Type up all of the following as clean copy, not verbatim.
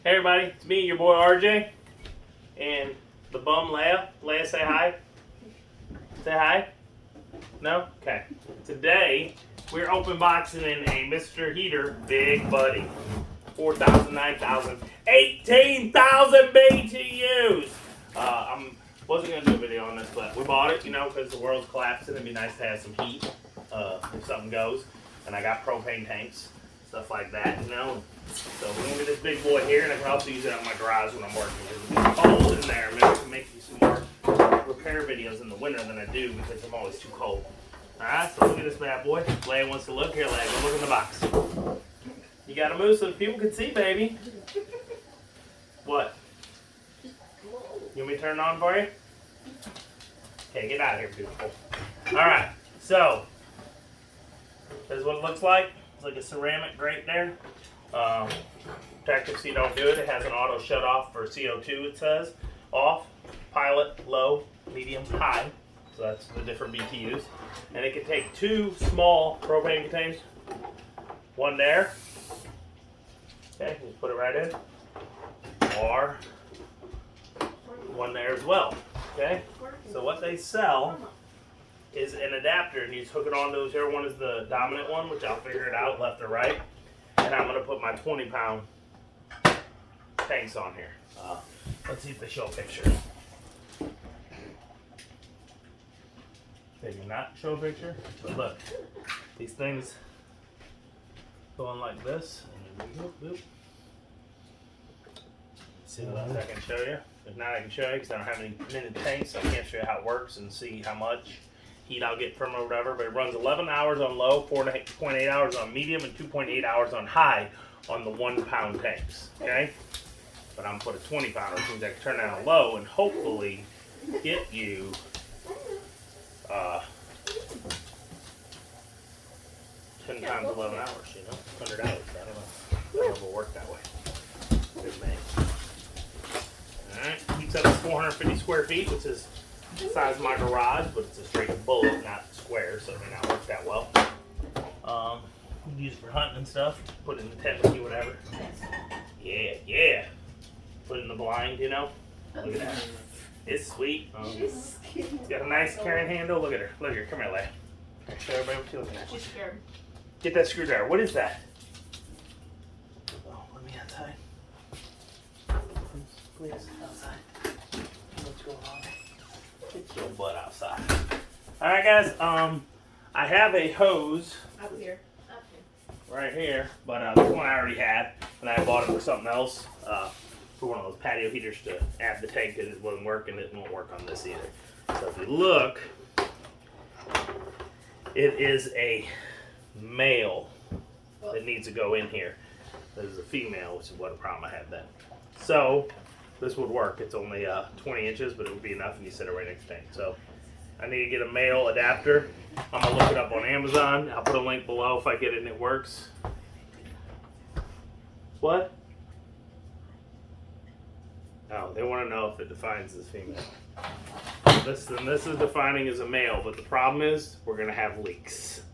Hey everybody, it's me, your boy RJ, and the bum Leia. Leia, say hi. Say hi. No? Okay. Today, we're open boxing in a Mr. Heater Big Buddy. 4,000, 9,000, 18,000 BTUs. I wasn't going to do a video on this, but we bought it, because the world's collapsing. It'd be nice to have some heat if something goes. And I got propane tanks, stuff like that, So we're going to get this big boy here, and I can also use it out in my garage when I'm working. It's cold in there. Maybe I can make you some more repair videos in the winter than I do because I'm always too cold. Alright, so look at this bad boy. Leia wants to look. Here, Leia, go look in the box. You got to move so that people can see, baby. What? You want me to turn it on for you? Okay, get out of here, beautiful. Alright, so this is what it looks like. It's like a ceramic grate there. Protective so you don't do it. It has an auto shut off for CO2, it says. Off, pilot, low, medium, high. So that's the different BTUs. And it can take two small propane containers. One there. Okay, just put it right in. Or one there as well. Okay? So what they sell is an adapter, and you just hook it onto whichever one is the dominant one, which I'll figure it out left or right. And I'm going to put my 20-pound tanks on here. Let's see if they show a picture. They do not show a picture, but look, these things go on like this. And boop, boop. See what else I can show you. If not, I can show you because I don't have any minute tanks, so I can't show you how it works and see how much heat I'll get from it or whatever. But it runs 11 hours on low, 4.8 hours on medium, and 2.8 hours on high on the 1-pound tanks. Okay? But I'm going to put a 20-pounder, which means I can turn that on low and hopefully get you 10 times 11 hours, 100 hours. I don't know if it'll work that way. Good man. Alright, heats up to 450 square feet, which is the size of my garage, but it's a straight bullet, not square, so it may not work that well. You can use it for hunting and stuff. Put it in the tent with you, whatever. Yeah. Put it in the blind, Look at that. It's sweet. It's got a nice carrying handle. Look at her. Look at her. Come here, Leia. Show everybody what you're looking at. She's scared. Get that screwdriver. What is that? Oh, let me outside. Please, outside. What's going on? Get your butt outside. Alright, guys. I have a hose. Up here. Right here. But this one I already had. And I bought it for something else. For one of those patio heaters to add the tank because it wasn't working. It won't work on this either. So if you look, it is a male that needs to go in here. This is a female, which is what a problem I had then. So this would work. It's only 20 inches, but it would be enough if you set it right next to the tank. So I need to get a male adapter. I'm going to look it up on Amazon. I'll put a link below if I get it and it works. What? Oh, they want to know if it defines as female. This is defining as a male, but the problem is we're going to have leaks.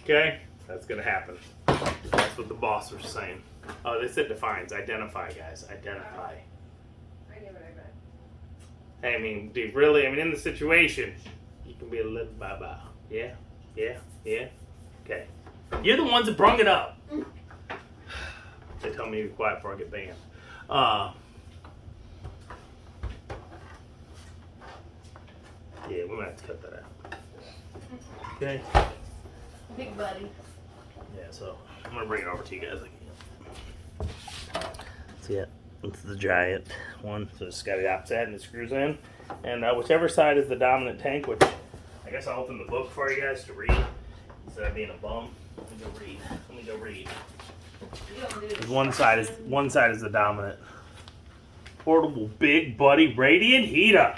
Okay? That's going to happen. That's what the boss was saying. Oh, they said defines. Identify, guys. Identify. I knew what I meant. Hey, I mean, dude, really? I mean, in the situation, you can be a little bye-bye. Yeah? Okay. You're the ones that brung it up. They tell me to be quiet before I get banned. Yeah, we might have to cut that out. Okay? Big buddy. Yeah, so I'm going to bring it over to you guys again. See it? It's the giant one. So it's got the opposite and it screws in. And whichever side is the dominant tank, which I guess I'll open the book for you guys to read instead of being a bum. Let me go read. One side is the dominant. Portable Big Buddy Radiant Heater.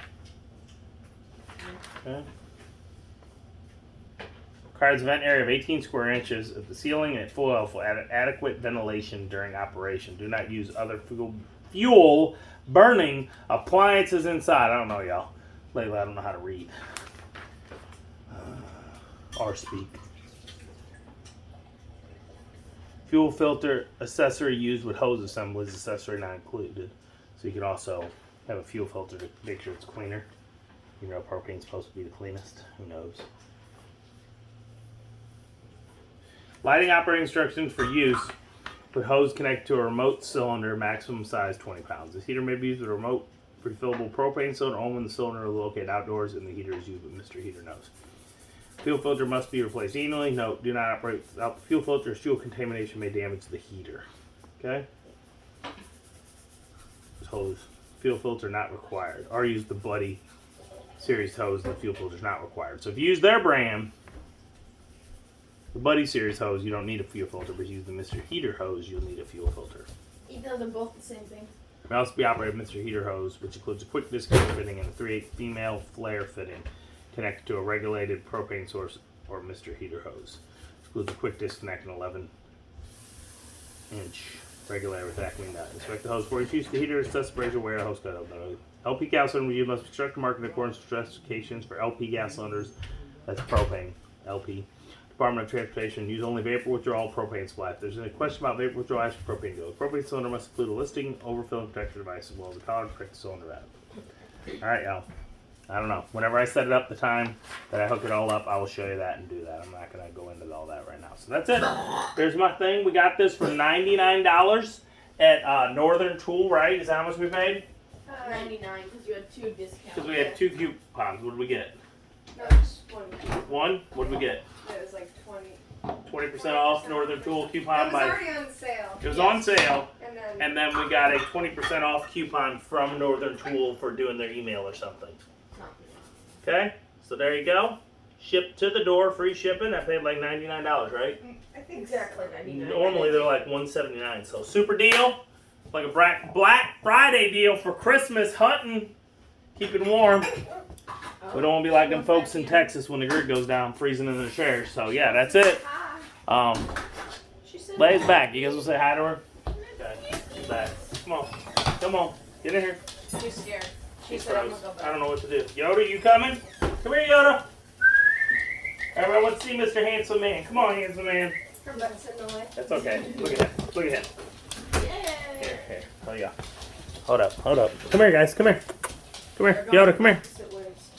Okay. Requires a vent area of 18 square inches at the ceiling and full adequate ventilation during operation. Do not use other fuel burning appliances inside. I don't know, y'all. Lately, I don't know how to read or speak. Fuel filter accessory used with hose assemblies, accessory not included. So you can also have a fuel filter to make sure it's cleaner. You know, propane's supposed to be the cleanest. Who knows? Lighting operating instructions for use with hose connected to a remote cylinder, maximum size 20 pounds. This heater may be used with a remote refillable propane cylinder only when the cylinder is located outdoors and the heater is used with Mr. Heater knows. Fuel filter must be replaced annually. Note, do not operate without the fuel filter. Fuel contamination may damage the heater. Okay? This hose, fuel filter not required. Or use the Buddy series hose and the fuel filter is not required. So if you use their brand, the Buddy series hose, you don't need a fuel filter, but if you use the Mr. Heater hose, you'll need a fuel filter. Even though they're both the same thing. It may also be operated with Mr. Heater hose, which includes a quick disconnect fitting and a 3/8 female flare fitting connected to a regulated propane source or Mr. Heater hose. Includes a quick disconnect and 11-inch regulator with vacuum nut. Inspect the hose before you use the heater. Assess the pressure wear a hose cut open. LP gas cylinder review must be constructed and marked in accordance with specifications for LP gas cylinders. That's propane. LP. Department of Transportation, use only vapor withdrawal propane supply. If there's any question about vapor withdrawal, ask for propane go. Propane cylinder must include a listing, overfilling protector device, as well as a collar to protect the cylinder out. Alright, y'all. I don't know. Whenever I set it up, the time that I hook it all up, I will show you that and do that. I'm not going to go into all that right now. So that's it. There's my thing. We got this for $99 at Northern Tool, right? Is that how much we paid? 99 because you had 2 discounts. Because we had 2 coupons. What did we get? No, just 1. One? What did we get? It was like 20. 20% off Northern Tool coupon. It was already on sale. It was on sale. And then we got a 20% off coupon from Northern Tool for doing their email or something. Okay? So there you go. Shipped to the door, free shipping. I paid like $99, right? I think exactly 99. Normally they're like $179. So super deal. Like a Black Friday deal for Christmas hunting. Keep it warm. We don't want to be like them folks in Texas when the grid goes down, freezing in their chairs. So yeah, that's it. Lay's back. You guys will say hi to her? Okay. She's back. Come on. Come on. Get in here. She's scared. She said I'm gonna go back. I don't know what to do. Yoda, you coming? Come here, Yoda. Everybody wants to see Mr. Handsome Man. Come on, Handsome Man. Her butt's in the way. That's okay. Look at him. Look at him. Yay. Here. Oh yeah. Hold up. Hold up. Come here, guys. Come here. Come here. Yoda, come here.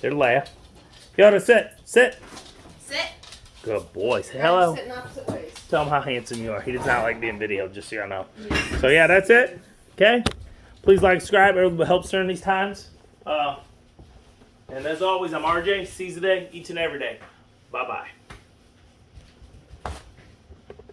They're laugh. Yoda, sit. Sit. Sit. Good boy. Say hello. Sitting opposite ways. Tell him how handsome you are. He does not like being videoed, just so you know. So yeah, that's it. Okay? Please like, subscribe. It helps during these times. And as always, I'm RJ. Seize the day, each and every day. Bye-bye.